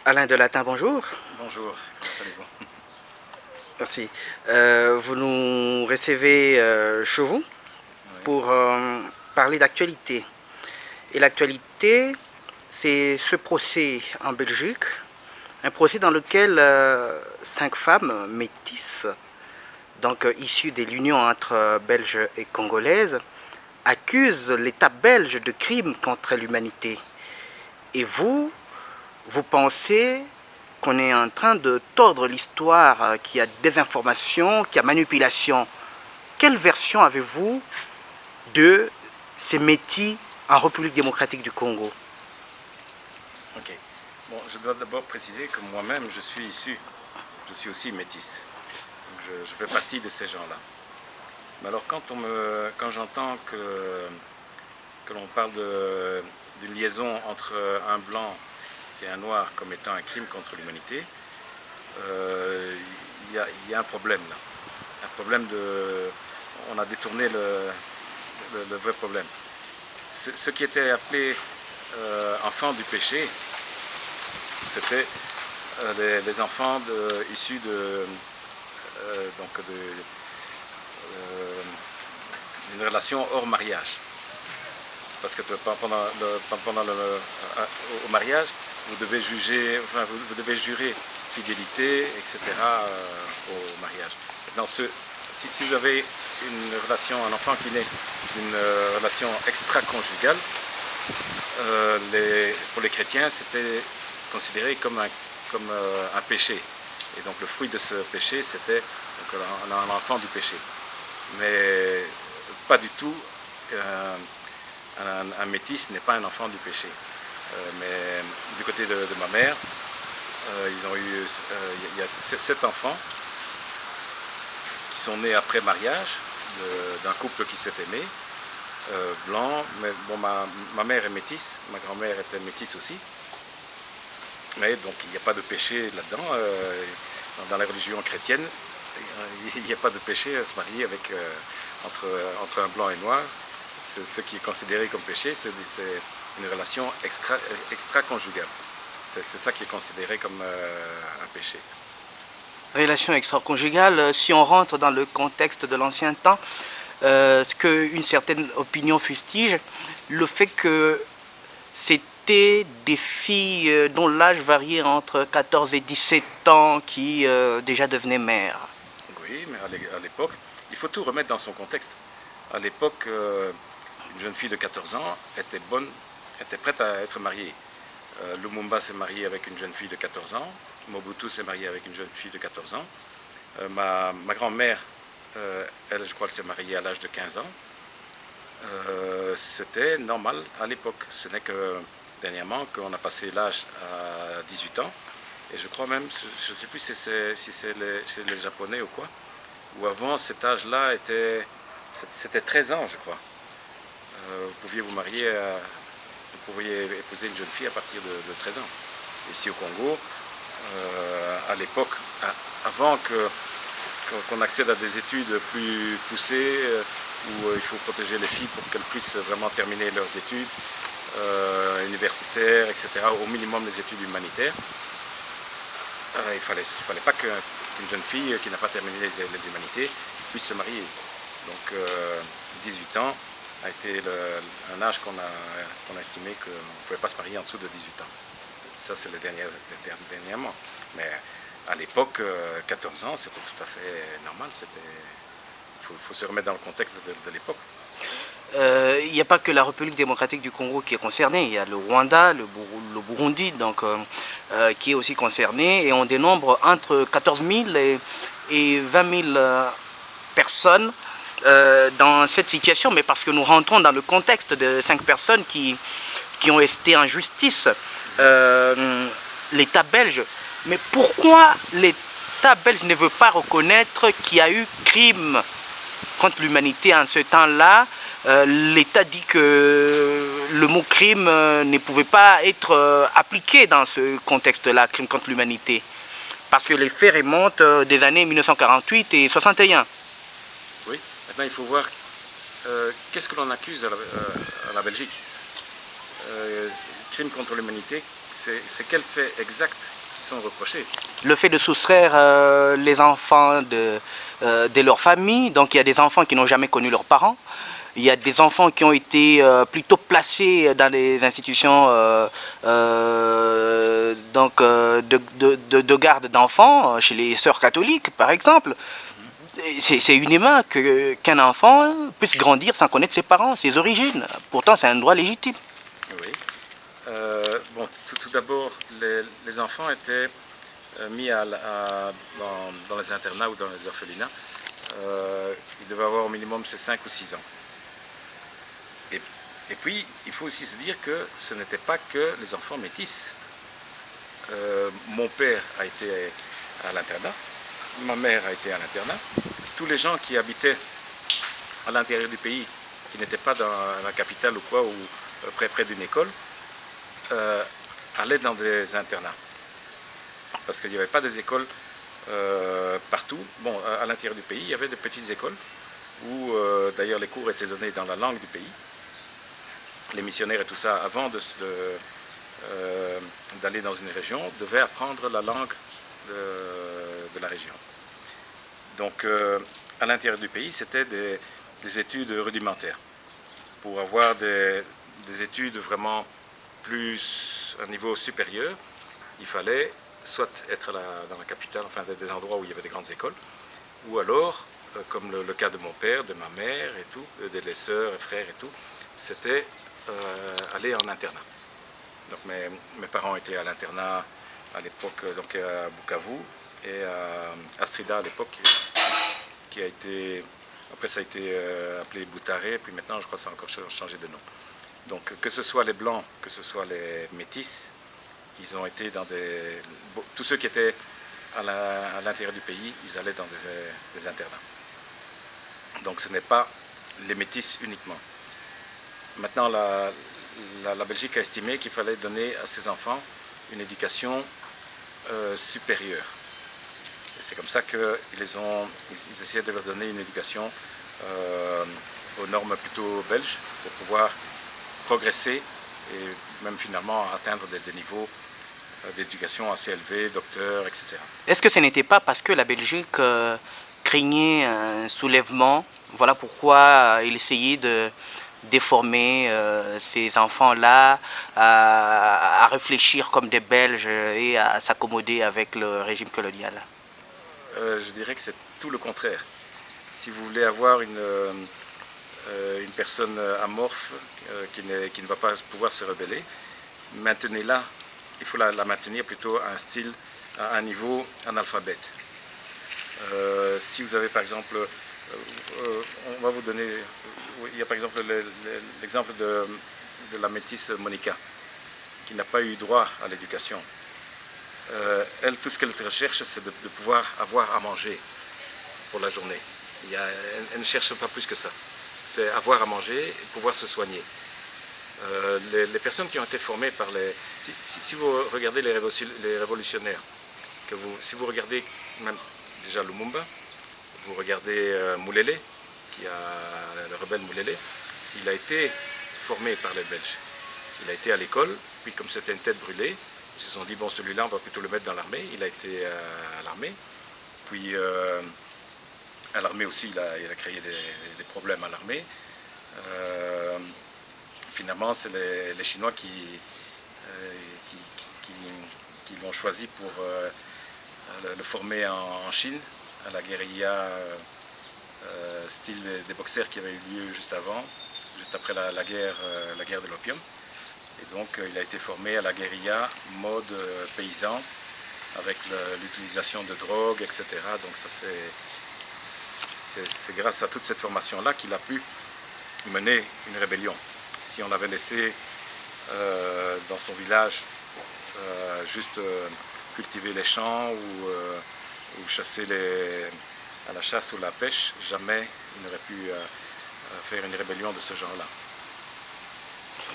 Alain Delatin, bonjour. Bonjour, comment allez-vous? Merci. Vous nous recevez chez vous Oui, pour parler d'actualité. Et l'actualité, c'est ce procès en Belgique, un procès dans lequel 5 femmes métisses, donc issues de l'union entre Belges et Congolaises, accusent l'État belge de crimes contre l'humanité. Et vous pensez qu'on est en train de tordre l'histoire, qu'il y a désinformation, qu'il y a manipulation. Quelle version avez-vous de ces métis en République démocratique du Congo? ok. Bon, je dois d'abord préciser que moi-même, je suis aussi métis. Donc je fais partie de ces gens-là. Mais alors quand j'entends que l'on parle d'une liaison entre un blanc et un noir comme étant un crime contre l'humanité, euh, il y a un problème là. Un problème de... On a détourné le vrai problème. Ce qui était appelé enfant du péché, c'était les enfants issus euh, d'une relation hors mariage. Parce que pendant au mariage, vous devez juger, enfin, vous devez jurer fidélité, etc. Au mariage. Dans si vous avez une relation, un enfant qui naît d'une relation extra-conjugale, pour les chrétiens, c'était considéré comme un péché. Et donc le fruit de ce péché, c'était un enfant du péché. Mais pas du tout, un métis n'est pas un enfant du péché. Mais du côté de ma mère, ils ont eu, il y a 7 enfants qui sont nés après mariage d'un couple qui s'est aimé, blanc. Mais bon, ma mère est métisse, ma grand-mère était métisse aussi. Mais donc il n'y a pas de péché là-dedans. Dans la religion chrétienne, il n'y a pas de péché à se marier entre un blanc et noir. Ce qui est considéré comme péché, c'est une relation extra-conjugale. C'est ça qui est considéré comme un péché. Relation extra-conjugale, si on rentre dans le contexte de l'ancien temps, ce qu'une certaine opinion fustige, le fait que c'était des filles dont l'âge variait entre 14 et 17 ans qui déjà devenaient mères. Oui, mais à l'époque, il faut tout remettre dans son contexte. À l'époque, une jeune fille de 14 ans était prête à être mariée. Lumumba s'est marié avec une jeune fille de 14 ans. Mobutu s'est marié avec une jeune fille de 14 ans. Ma grand-mère, elle, je crois, elle s'est mariée à l'âge de 15 ans. C'était normal à l'époque. Ce n'est que dernièrement qu'on a passé l'âge à 18 ans. Et je crois même, je ne sais plus si c'est les Japonais ou quoi, où avant cet âge-là c'était 13 ans, je crois. Vous pouviez vous marier, vous pourriez épouser une jeune fille à partir de 13 ans. Ici au Congo, à l'époque, avant qu'on accède à des études plus poussées, où il faut protéger les filles pour qu'elles puissent vraiment terminer leurs études universitaires, etc., au minimum les études humanitaires. Il fallait pas qu'une jeune fille qui n'a pas terminé les humanités puisse se marier. Donc 18 ans a été un âge qu'on a estimé qu'on ne pouvait pas se marier en dessous de 18 ans. Ça, c'est dernièrement. Mais à l'époque, 14 ans, c'était tout à fait normal. Faut se remettre dans le contexte de l'époque. Il n'y a pas que la République démocratique du Congo qui est concernée, il y a le Rwanda, le Burundi, donc, qui est aussi concerné, et on dénombre entre 14 000 et 20 000 personnes dans cette situation, mais parce que nous rentrons dans le contexte de 5 personnes qui ont été en justice, l'État belge. Mais pourquoi l'État belge ne veut pas reconnaître qu'il y a eu crime contre l'humanité en ce temps-là? L'État dit que le mot crime ne pouvait pas être appliqué dans ce contexte-là, crime contre l'humanité, parce que les faits remontent des années 1948 et 61. Oui, maintenant il faut voir qu'est-ce que l'on accuse à la Belgique. Crime contre l'humanité, c'est quels faits exacts qui sont reprochés? Le fait de soustraire les enfants de leur famille, donc il y a des enfants qui n'ont jamais connu leurs parents, il y a des enfants qui ont été plutôt placés dans des institutions de garde d'enfants, chez les sœurs catholiques par exemple. C'est inhumain qu'un enfant puisse grandir sans connaître ses parents, ses origines. Pourtant, c'est un droit légitime. Oui. Bon, tout d'abord, les enfants étaient mis dans les internats ou dans les orphelinats. Ils devaient avoir au minimum ces 5 ou 6 ans. Et puis, il faut aussi se dire que ce n'était pas que les enfants métis. Mon père a été à l'internat, ma mère a été à l'internat. Tous les gens qui habitaient à l'intérieur du pays, qui n'étaient pas dans la capitale ou quoi, ou près d'une école, allaient dans des internats. Parce qu'il n'y avait pas des écoles partout. Bon, à l'intérieur du pays, il y avait des petites écoles où d'ailleurs les cours étaient donnés dans la langue du pays. Les missionnaires et tout ça, avant d'aller dans une région, devaient apprendre la langue de la région. Donc, à l'intérieur du pays, c'était des études rudimentaires. Pour avoir des études vraiment plus à un niveau supérieur, il fallait soit être dans la capitale, enfin des endroits où il y avait des grandes écoles, ou alors, comme le cas de mon père, de ma mère et tout, des sœurs et frères et tout, c'était aller en internat. Donc mes parents étaient à l'internat à l'époque, donc à Bukavu, et à Srida à l'époque, qui a été, après ça a été appelé Boutaré, puis maintenant je crois que ça a encore changé de nom. Donc que ce soit les blancs, que ce soit les métis, ils ont été dans tous ceux qui étaient à l'intérieur du pays, ils allaient dans des internats. Donc ce n'est pas les métis uniquement. Maintenant, la Belgique a estimé qu'il fallait donner à ces enfants une éducation supérieure. C'est comme ça qu'ils essayaient de leur donner une éducation aux normes plutôt belges pour pouvoir progresser et même finalement atteindre des niveaux d'éducation assez élevés, docteurs, etc. Est-ce que ce n'était pas parce que la Belgique craignait un soulèvement? Voilà pourquoi il essayait de déformer ces enfants-là à réfléchir comme des Belges et à s'accommoder avec le régime colonial? Je dirais que c'est tout le contraire. Si vous voulez avoir une personne amorphe qui ne va pas pouvoir se rebeller, maintenez-la. Il faut la maintenir plutôt à à un niveau analphabète. Si vous avez par exemple, on va vous donner, il y a par exemple l'exemple de la métisse Monica, qui n'a pas eu droit à l'éducation. Elle, tout ce qu'elle recherche, c'est de pouvoir avoir à manger pour la journée. Elle ne cherche pas plus que ça. C'est avoir à manger et pouvoir se soigner. Les personnes qui ont été formées par les... Si vous regardez les révolutionnaires, si vous regardez même déjà Lumumba, vous regardez Moulele, le rebelle Moulele, il a été formé par les Belges. Il a été à l'école, puis comme c'était une tête brûlée, ils se sont dit, bon, celui-là, on va plutôt le mettre dans l'armée. Il a été à l'armée. Puis, à l'armée aussi, il a créé des problèmes à l'armée. Finalement, c'est les Chinois qui l'ont choisi pour le former en Chine, à la guérilla style des boxers qui avait eu lieu juste avant, juste après la guerre de l'opium. Et donc il a été formé à la guérilla mode paysan avec l'utilisation de drogue, etc. Donc ça c'est grâce à toute cette formation-là qu'il a pu mener une rébellion. Si on l'avait laissé dans son village juste cultiver les champs ou chasser à la chasse ou la pêche, jamais il n'aurait pu faire une rébellion de ce genre-là.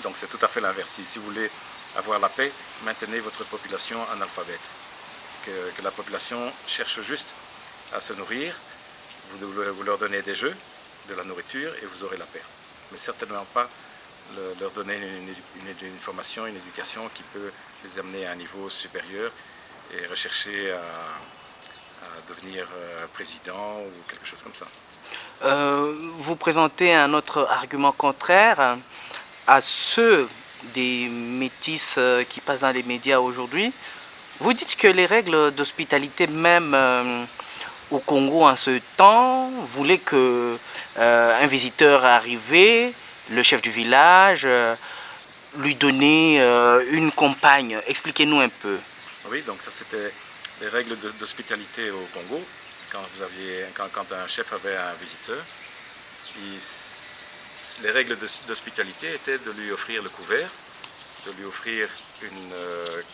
Donc c'est tout à fait l'inverse. Si vous voulez avoir la paix, maintenez votre population analphabète. Que la population cherche juste à se nourrir, vous leur donnez des jeux, de la nourriture et vous aurez la paix. Mais certainement pas leur donner une formation, une éducation qui peut les amener à un niveau supérieur et rechercher à devenir président ou quelque chose comme ça. Vous présentez un autre argument contraire à ceux des métis qui passent dans les médias aujourd'hui. Vous dites que les règles d'hospitalité, même au Congo en ce temps, voulaient que un visiteur arrivé, le chef du village, lui donner une compagne. Expliquez-nous un peu. Oui, donc ça c'était les règles d'hospitalité au Congo. Quand un chef avait un visiteur, les règles d'hospitalité étaient de lui offrir le couvert, de lui offrir une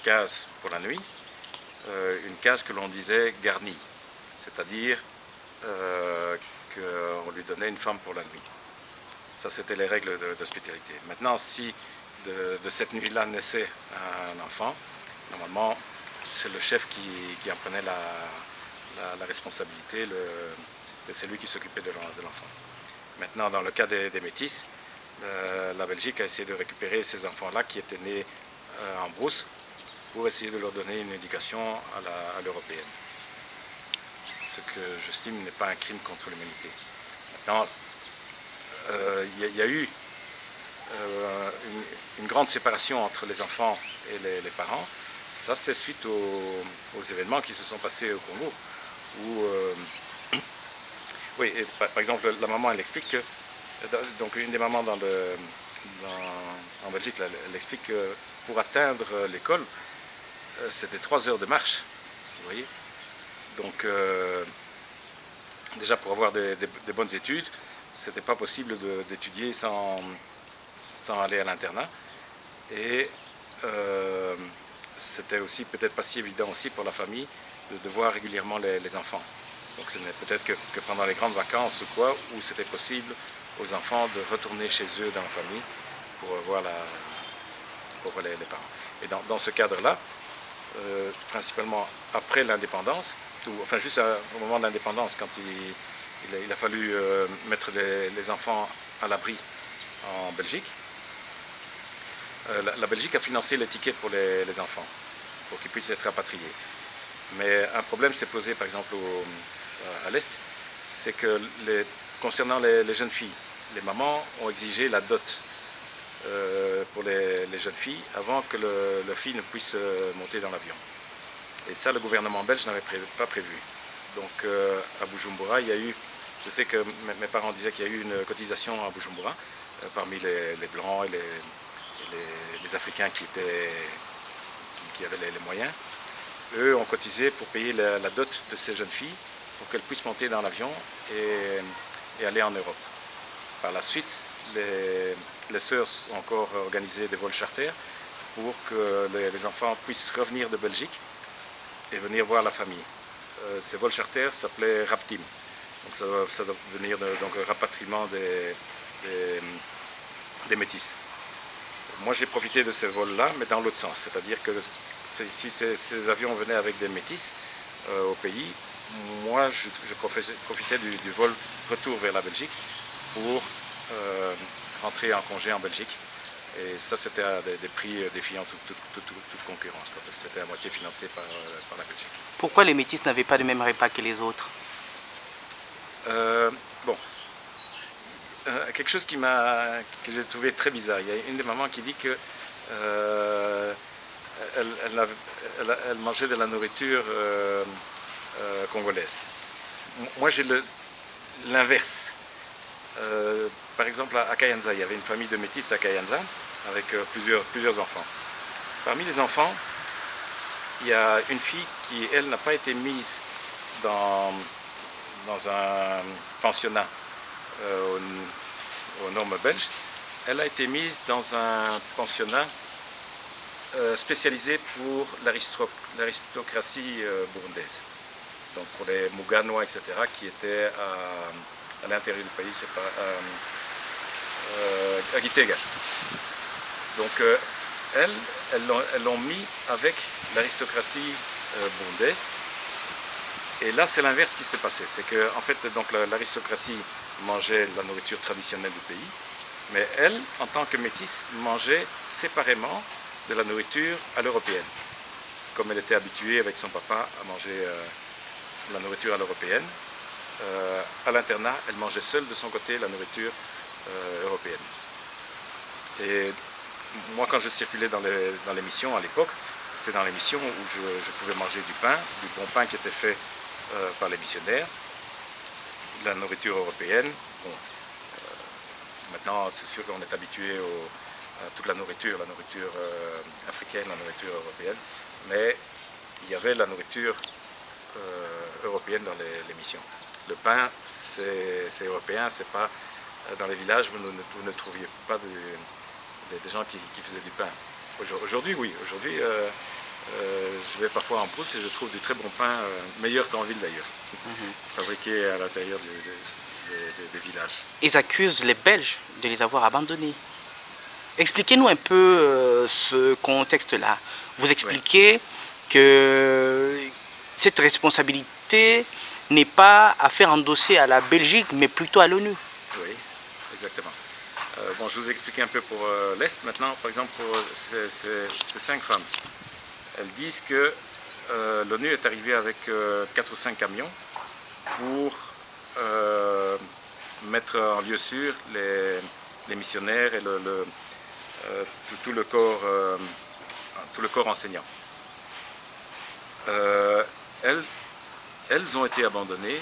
case pour la nuit, une case que l'on disait garnie, c'est-à-dire qu'on lui donnait une femme pour la nuit. Ça, c'était les règles d'hospitalité. Maintenant, si de cette nuit-là naissait un enfant, normalement, c'est le chef qui en prenait la responsabilité, c'est lui qui s'occupait de l'enfant. Maintenant, dans le cas des métis, la Belgique a essayé de récupérer ces enfants-là qui étaient nés en brousse pour essayer de leur donner une éducation à l'européenne. Ce que j'estime n'est pas un crime contre l'humanité. Maintenant, il y a eu une grande séparation entre les enfants et les parents. Ça, c'est suite aux événements qui se sont passés au Congo. Où, oui, par exemple, la maman, elle explique que, donc une des mamans en Belgique, là, elle explique que pour atteindre l'école, c'était 3 heures de marche, vous voyez. Donc, déjà pour avoir des bonnes études, c'était pas possible d'étudier sans aller à l'internat. Et c'était aussi peut-être pas si évident aussi pour la famille de voir régulièrement les enfants. Donc ce n'est peut-être que pendant les grandes vacances ou quoi, où c'était possible aux enfants de retourner chez eux dans la famille pour voir les parents. Et dans ce cadre-là, principalement après l'indépendance, enfin juste au moment de l'indépendance, quand il a fallu mettre les enfants à l'abri en Belgique, la Belgique a financé les tickets pour les enfants, pour qu'ils puissent être rapatriés. Mais un problème s'est posé par exemple à l'Est, c'est que concernant les jeunes filles, les mamans ont exigé la dot pour les jeunes filles avant que leur fille ne puisse monter dans l'avion. Et ça, le gouvernement belge n'avait pas prévu. Donc à Bujumbura, il y a eu, je sais que mes parents disaient qu'il y a eu une cotisation à Bujumbura parmi les Blancs et les Africains qui avaient les moyens. Eux ont cotisé pour payer la dot de ces jeunes filles pour qu'elles puissent monter dans l'avion et aller en Europe. Par la suite, les sœurs ont encore organisé des vols charters pour que les enfants puissent revenir de Belgique et venir voir la famille. Ces vols charters s'appelaient Raptim. Donc ça doit venir donc rapatriement des métis. Moi j'ai profité de ces vols-là, mais dans l'autre sens. C'est-à-dire que si ces avions venaient avec des métis au pays, moi je profitais du vol retour vers la Belgique pour rentrer en congé en Belgique. Et ça, c'était à des prix défiant toute concurrence. C'était à moitié financé par la Belgique. Pourquoi les métis n'avaient pas le même repas que les autres? Bon, quelque chose que j'ai trouvé très bizarre. Il y a une des mamans qui dit que elle mangeait de la nourriture congolaise. Moi, j'ai l'inverse. Par exemple, à Kayanza, il y avait une famille de métis à Kayanza avec plusieurs enfants. Parmi les enfants, il y a une fille qui, elle, n'a pas été mise dans un pensionnat aux normes belges. Elle a été mise dans un pensionnat spécialisé pour l'aristocratie burundaise. Donc pour les Muganois, etc., qui étaient à l'intérieur du pays, c'est pas à Gitega. Donc elles l'ont mis avec l'aristocratie burundaise. Et là, c'est l'inverse qui se passait. C'est que, en fait, donc l'aristocratie mangeait la nourriture traditionnelle du pays, mais elle, en tant que métisse, mangeait séparément de la nourriture à l'européenne. Comme elle était habituée avec son papa à manger la nourriture à l'européenne, à l'internat, elle mangeait seule de son côté la nourriture européenne. Et moi, quand je circulais dans les missions à l'époque, c'est dans les missions où je pouvais manger du bon pain qui était fait par les missionnaires, de la nourriture européenne. Bon, maintenant, c'est sûr qu'on est habitué à toute la nourriture africaine, la nourriture européenne, mais il y avait la nourriture européenne dans les missions. Le pain, c'est européen, c'est pas dans les villages, vous ne trouviez pas des gens qui faisaient du pain. Aujourd'hui, oui. Aujourd'hui, je vais parfois en Brousse et je trouve du très bon pain, meilleur qu'en ville d'ailleurs, fabriqué à l'intérieur des villages. Ils accusent les Belges de les avoir abandonnés. Expliquez-nous un peu ce contexte-là. Vous expliquez que cette responsabilité n'est pas à faire endosser à la Belgique, mais plutôt à l'ONU. Oui, exactement. Bon, je vous ai expliqué un peu pour l'Est. Maintenant, par exemple, pour ces 5 femmes, elles disent que l'ONU est arrivée avec 4 ou 5 camions pour mettre en lieu sûr les missionnaires et tout le corps enseignant. Elles ont été abandonnées,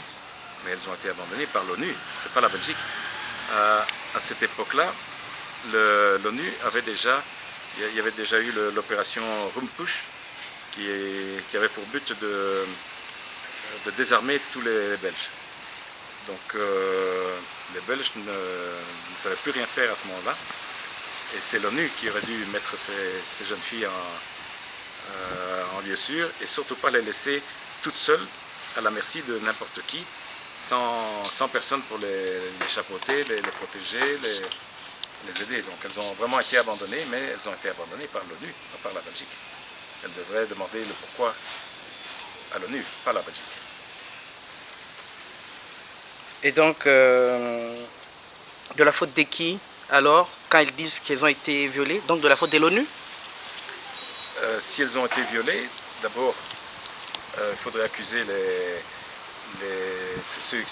mais elles ont été abandonnées par l'ONU, c'est pas la Belgique. À cette époque-là, l'ONU avait déjà, il y avait déjà eu l'opération Rumpush, qui avait pour but de désarmer tous les Belges. Donc les Belges ne savaient plus rien faire à ce moment-là, et c'est l'ONU qui aurait dû mettre ces jeunes filles en lieu sûr, et surtout pas les laisser toutes seules à la merci de n'importe qui, sans personne pour les chapeauter, les protéger, les aider. Donc elles ont vraiment été abandonnées, mais elles ont été abandonnées par l'ONU, pas par la Belgique. Elles devraient demander le pourquoi à l'ONU, pas à la Belgique. Et donc, de la faute de qui alors, quand ils disent qu'elles ont été violées? Donc de la faute de l'ONU? Si elles ont été violées, d'abord, il faudrait accuser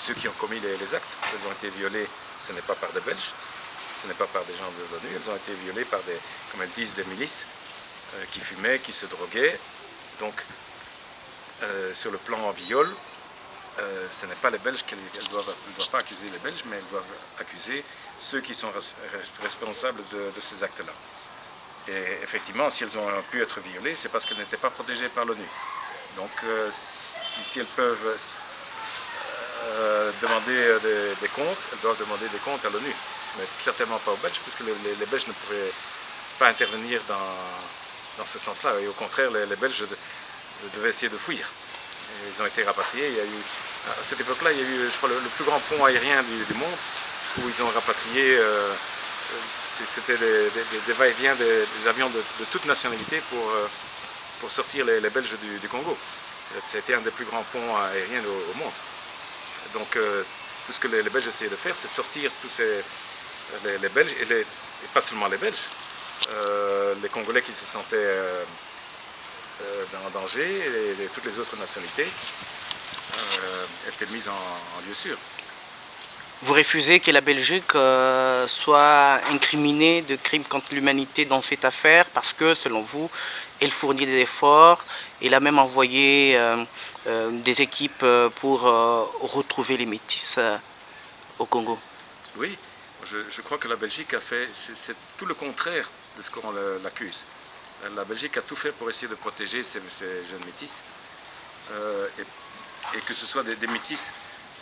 ceux qui ont commis les actes. Elles ont été violées, ce n'est pas par des Belges, ce n'est pas par des gens de l'ONU, elles ont été violées par comme elles disent, des milices qui fumaient, qui se droguaient. Donc, sur le plan viol, ce n'est pas les Belges qu'elles ne doivent pas accuser les Belges, mais elles doivent accuser ceux qui sont responsables de ces actes-là. Et effectivement, si elles ont pu être violées, c'est parce qu'elles n'étaient pas protégées par l'ONU. Donc, si elles peuvent demander des comptes, elles doivent demander des comptes à l'ONU, mais certainement pas aux Belges, puisque les Belges ne pouvaient pas intervenir dans ce sens-là. Et au contraire, les Belges devaient essayer de fuir. Et ils ont été rapatriés. Il y a eu, à cette époque-là, il y a eu, je crois, le plus grand pont aérien du monde, où ils ont rapatrié, c'était des va-et-vient des avions de toute nationalité pour sortir les Belges du Congo. C'était un des plus grands ponts aériens au monde. Donc tout ce que les Belges essayaient de faire, c'est sortir tous les Belges, et pas seulement les Belges, les Congolais qui se sentaient en danger, et toutes les autres nationalités étaient mises en lieu sûr. Vous refusez que la Belgique soit incriminée de crimes contre l'humanité dans cette affaire parce que, selon vous, elle fournit des efforts, elle a même envoyé des équipes pour retrouver les métis au Congo. Oui, je crois que la Belgique a fait, c'est tout le contraire de ce qu'on l'accuse. La Belgique a tout fait pour essayer de protéger ces jeunes métis, et que ce soit des métis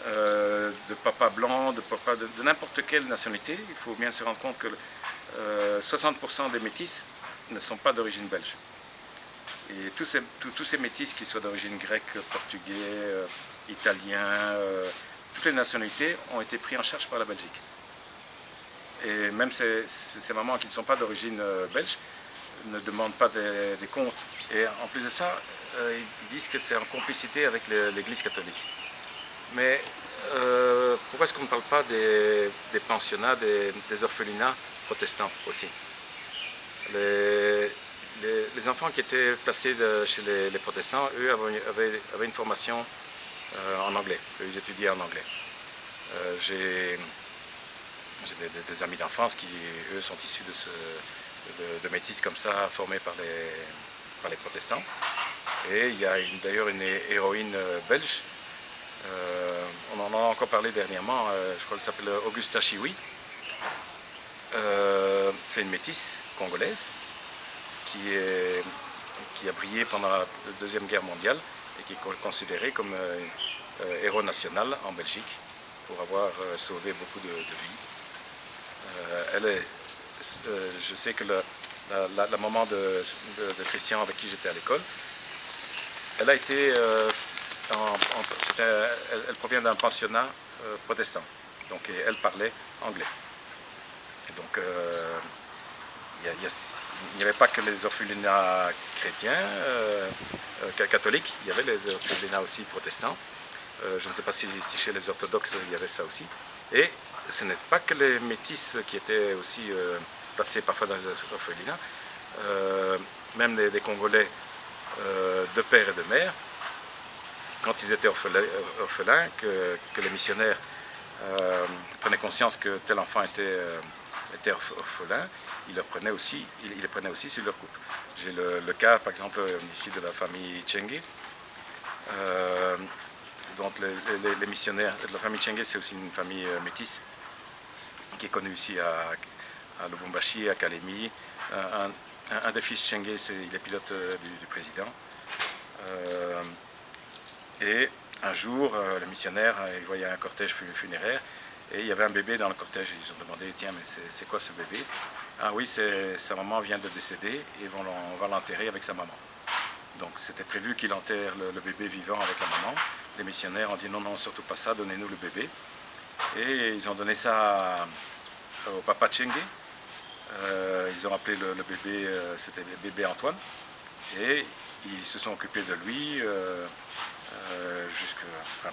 de papa blanc, de papa de n'importe quelle nationalité. Il faut bien se rendre compte que 60% des métis ne sont pas d'origine belge. Et tous ces métis, qui soient d'origine grecque, portugais, italien, toutes les nationalités ont été pris en charge par la Belgique. Et même ces mamans qui ne sont pas d'origine belge ne demandent pas des comptes. Et en plus de ça, ils disent que c'est en complicité avec l'Église catholique. Mais pourquoi est-ce qu'on ne parle pas des pensionnats, des orphelinats protestants aussi? les enfants qui étaient placés chez les protestants, eux, avaient une formation en anglais. Eux, ils étudiaient en anglais. J'ai des amis d'enfance qui, eux, sont issus de métis comme ça, formés par les protestants. Et il y a d'ailleurs une héroïne belge, on en a encore parlé dernièrement, je crois qu'elle s'appelle Augusta Chiwi. C'est une métisse congolaise qui a brillé pendant la Deuxième Guerre mondiale et qui est considérée comme héros national en Belgique pour avoir sauvé beaucoup de vies. Je sais que la maman de Christian avec qui j'étais à l'école, elle a été, elle provient d'un pensionnat protestant, donc elle parlait anglais. Et donc il n'y avait pas que les orphelinats chrétiens, catholiques, il y avait les orphelinats aussi protestants. Je ne sais pas si chez les orthodoxes il y avait ça aussi. Et ce n'est pas que les métis qui étaient aussi placés parfois dans les orphelinats, même des Congolais de père et de mère, quand ils étaient orphelins, que les missionnaires prenaient conscience que tel enfant était orphelin, ils les prenaient aussi sur leur couple. J'ai le cas, par exemple, ici de la famille Tchengue. Donc les missionnaires de la famille Tchengue, c'est aussi une famille métisse qui est connue ici à Lubumbashi, à Kalemi. Un des fils Tchengue, il est pilote du président. Et un jour, les missionnaires, ils voyaient un cortège funéraire et il y avait un bébé dans le cortège. Ils ont demandé, tiens, mais c'est quoi ce bébé? Ah oui, sa maman vient de décéder et on va l'enterrer avec sa maman. Donc c'était prévu qu'il enterre le bébé vivant avec la maman. Les missionnaires ont dit non, non, surtout pas ça, donnez-nous le bébé. Et ils ont donné ça au papa Tchengue. Ils ont appelé le bébé, c'était bébé Antoine. Et ils se sont occupés de lui jusqu'à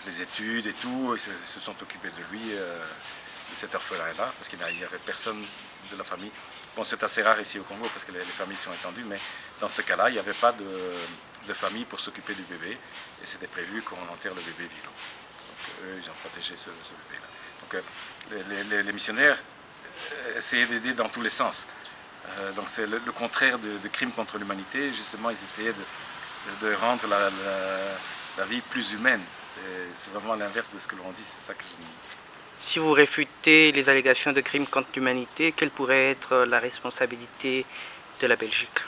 les études et tout. Ils se sont occupés de lui, de cet orphelin-là, parce qu'il n'y avait personne de la famille. Bon, c'est assez rare ici au Congo parce que les familles sont étendues, mais dans ce cas-là, il n'y avait pas de famille pour s'occuper du bébé et c'était prévu qu'on enterre le bébé vivant. Donc eux, ils ont protégé ce bébé-là. Donc les missionnaires essayaient d'aider dans tous les sens. Donc c'est le contraire de crimes contre l'humanité. Justement, ils essayaient de rendre la vie plus humaine. C'est vraiment l'inverse de ce que l'on dit, c'est ça que je dis. Si vous réfutez les allégations de crimes contre l'humanité, quelle pourrait être la responsabilité de la Belgique?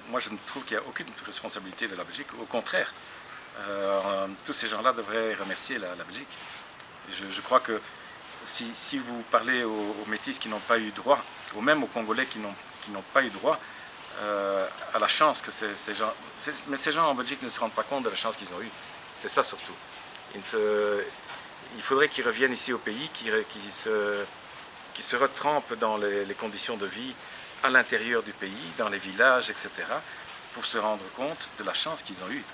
Moi, je ne trouve qu'il n'y a aucune responsabilité de la Belgique. Au contraire, tous ces gens-là devraient remercier la Belgique. Je crois que si vous parlez aux métis qui n'ont pas eu droit, ou même aux Congolais qui n'ont pas eu droit à la chance que ces gens... Mais ces gens en Belgique ne se rendent pas compte de la chance qu'ils ont eue. C'est ça surtout. Il faudrait qu'ils reviennent ici au pays, qu'ils se retrempent dans les conditions de vie à l'intérieur du pays, dans les villages, etc., pour se rendre compte de la chance qu'ils ont eue.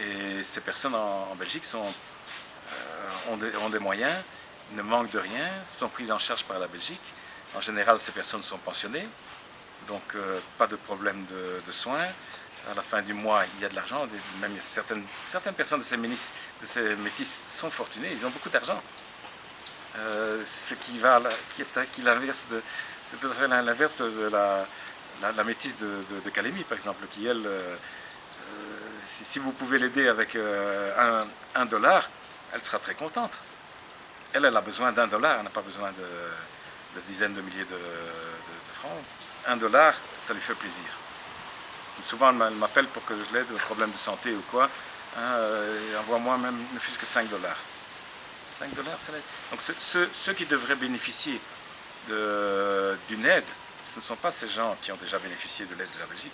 Et ces personnes en Belgique ont des moyens, ne manquent de rien, sont prises en charge par la Belgique. En général, ces personnes sont pensionnées, donc pas de problème de soins. À la fin du mois, il y a de l'argent. Même certaines personnes de ces métis sont fortunées, ils ont beaucoup d'argent. Ce qui est l'inverse c'est tout à fait l'inverse de la métisse de Kalemi, par exemple, qui elle, si vous pouvez l'aider avec $1, elle sera très contente. Elle a besoin $1, elle n'a pas besoin de dizaines de milliers de francs. $1, ça lui fait plaisir. Souvent, elle m'appelle pour que je l'aide, un problème de santé ou quoi. Envoie-moi même ne fût-ce que $5. $5, ça l'aide. Donc ceux qui devraient bénéficier d'une aide, ce ne sont pas ces gens qui ont déjà bénéficié de l'aide de la Belgique.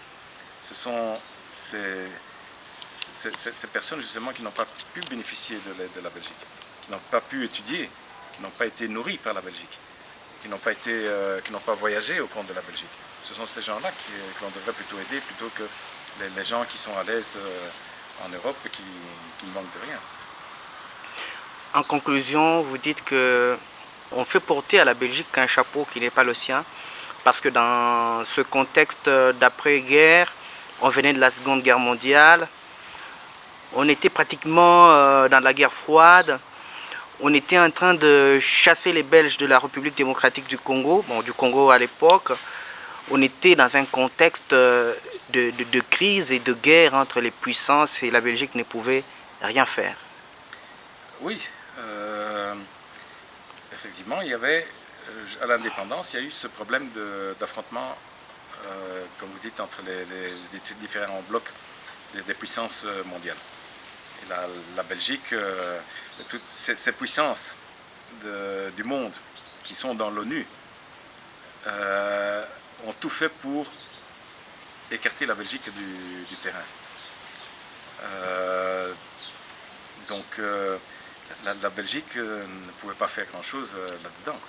Ce sont ces personnes justement qui n'ont pas pu bénéficier de l'aide de la Belgique, qui n'ont pas pu étudier, qui n'ont pas été nourris par la Belgique, qui n'ont pas voyagé au compte de la Belgique. Ce sont ces gens-là que l'on devrait plutôt aider plutôt que les gens qui sont à l'aise en Europe et qui ne manquent de rien. En conclusion, vous dites que on fait porter à la Belgique un chapeau qui n'est pas le sien parce que dans ce contexte d'après-guerre, on venait de la Seconde Guerre mondiale, on était pratiquement dans la guerre froide, on était en train de chasser les Belges de la République démocratique du Congo, bon, du Congo à l'époque. On était dans un contexte de crise et de guerre entre les puissances et la Belgique ne pouvait rien faire. Oui, effectivement, il y avait, à l'indépendance, il y a eu ce problème d'affrontement, comme vous dites, entre les différents blocs des puissances mondiales. Et la Belgique, toutes ces puissances du monde qui sont dans l'ONU, ont tout fait pour écarter la Belgique du terrain. Donc la Belgique ne pouvait pas faire grand-chose là-dedans.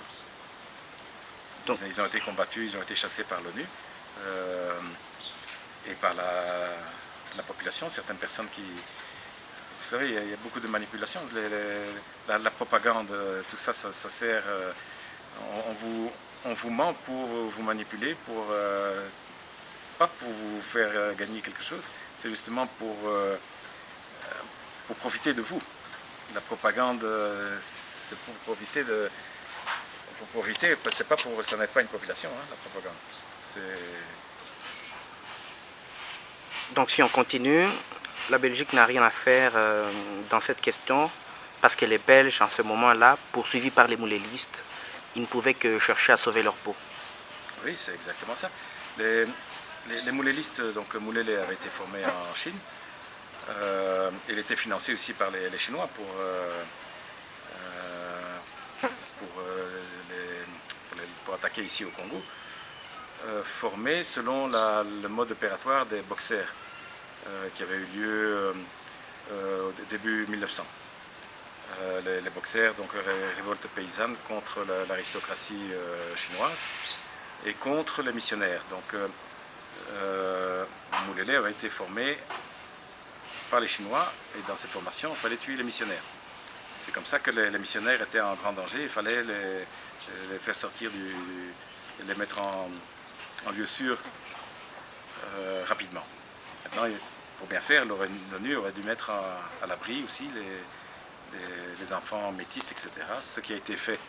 Ils ont été combattus, ils ont été chassés par l'ONU et par la population, certaines personnes qui... Vous savez, il y a beaucoup de manipulations, la propagande, tout ça, ça sert... on vous ment pour vous manipuler, pas pour vous faire gagner quelque chose, c'est justement pour profiter de vous. La propagande, c'est pour profiter de... Pour profiter, c'est pas pour... Ça n'aide pas une population, hein, la propagande. Donc si on continue, la Belgique n'a rien à faire dans cette question, parce que les Belges, en ce moment-là, poursuivis par les moulélistes, ils ne pouvaient que chercher à sauver leur peau. Oui, c'est exactement ça. Les moulélistes, donc Moulélé avait été formé en Chine. Il était financé aussi par les Chinois pour attaquer ici au Congo. Formé selon le mode opératoire des boxers qui avait eu lieu au début 1900. Les boxers, donc révolte paysanne contre l'aristocratie chinoise et contre les missionnaires. Donc Moulélé avait été formé par les Chinois et dans cette formation, il fallait tuer les missionnaires. C'est comme ça que les missionnaires étaient en grand danger, il fallait les faire sortir, les mettre en lieu sûr rapidement. Maintenant, pour bien faire, l'ONU aurait dû mettre à l'abri aussi les enfants métis, etc. Ce qui a été fait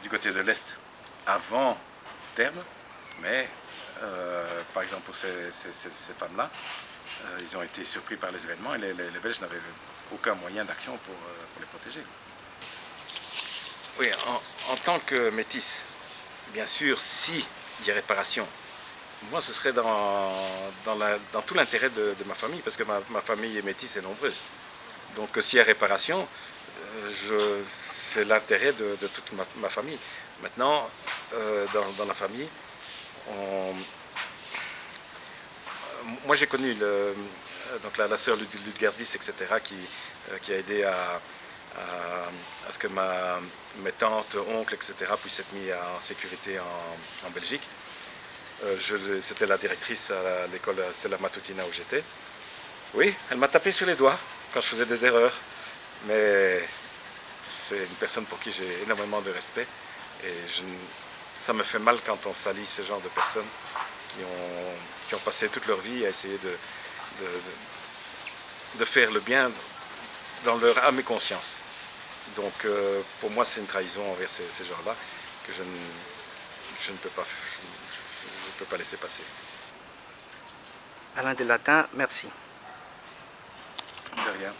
du côté de l'Est avant terme, mais par exemple pour ces femmes-là, ils ont été surpris par les événements et les Belges n'avaient aucun moyen d'action pour les protéger. Oui, en tant que métis, bien sûr, s'il y a réparation, moi ce serait dans tout l'intérêt de ma famille, parce que ma famille est métisse et nombreuse. Donc s'il y a réparation, c'est l'intérêt de toute ma famille. Maintenant, dans la famille, moi j'ai connu donc la sœur Ludgardis, etc., qui a aidé à ce que mes tantes, oncles, etc., puissent être mis en sécurité en Belgique. C'était la directrice à l'école Stella Matutina où j'étais. Oui, elle m'a tapé sur les doigts quand je faisais des erreurs, mais c'est une personne pour qui j'ai énormément de respect et ça me fait mal quand on salit ce genre de personnes qui ont passé toute leur vie à essayer de faire le bien dans leur âme et conscience. Donc pour moi c'est une trahison envers ces gens-là que je ne peux pas laisser passer. Alain Delatin, merci. De rien.